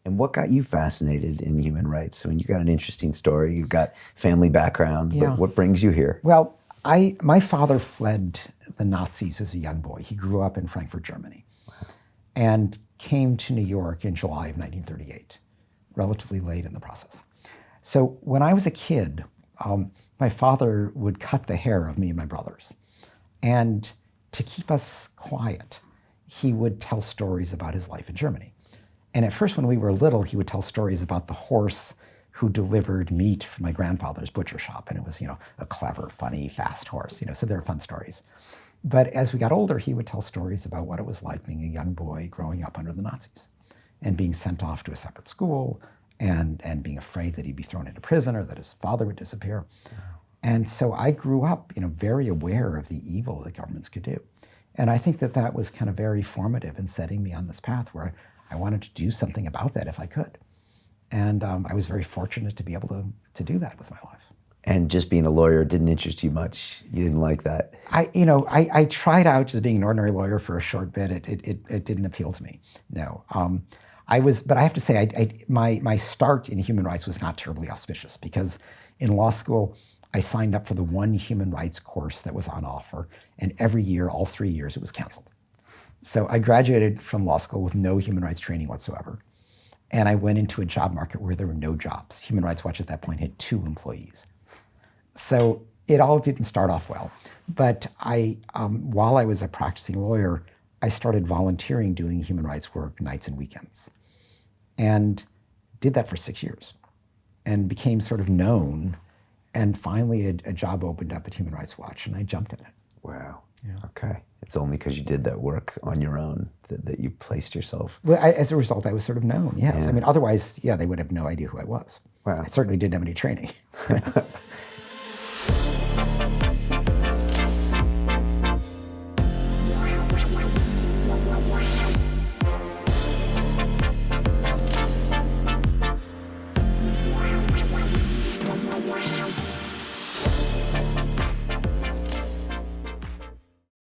And what got you fascinated in human rights? I mean, you got an interesting story. You've got family background, Yeah. but what brings you here? Well, my father fled the Nazis as a young boy. He grew up in Frankfurt, Germany, and came to New York in July of 1938, relatively late in the process. So when I was a kid, my father would cut the hair of me and my brothers. And to keep us quiet, he would tell stories about his life in Germany. And at first, when we were little, he would tell stories about the horse who delivered meat from my grandfather's butcher shop. And it was, a clever, funny, fast horse, so they were fun stories. But as we got older, he would tell stories about what it was like being a young boy growing up under the Nazis and being sent off to a separate school and being afraid that he'd be thrown into prison or that his father would disappear. And so I grew up, very aware of the evil that governments could do. And I think that was kind of very formative in setting me on this path where I wanted to do something about that if I could. And I was very fortunate to be able to do that with my life. And just being a lawyer didn't interest you much. You didn't like that. I tried out just being an ordinary lawyer for a short bit. It didn't appeal to me. No. But I have to say, my start in human rights was not terribly auspicious because in law school, I signed up for the one human rights course that was on offer, and every year, all 3 years, it was canceled. So I graduated from law school with no human rights training whatsoever. And I went into a job market where there were no jobs. Human Rights Watch at that point had 2 employees. So it all didn't start off well. But while I was a practicing lawyer, I started volunteering doing human rights work nights and weekends. And did that for 6 years and became sort of known. And finally, a job opened up at Human Rights Watch, and I jumped at it. Wow. Yeah. Okay. It's only because you did that work on your own that you placed yourself. Well, as a result, I was sort of known, yes. Yeah. I mean, otherwise, they would have no idea who I was. Wow. I certainly didn't have any training.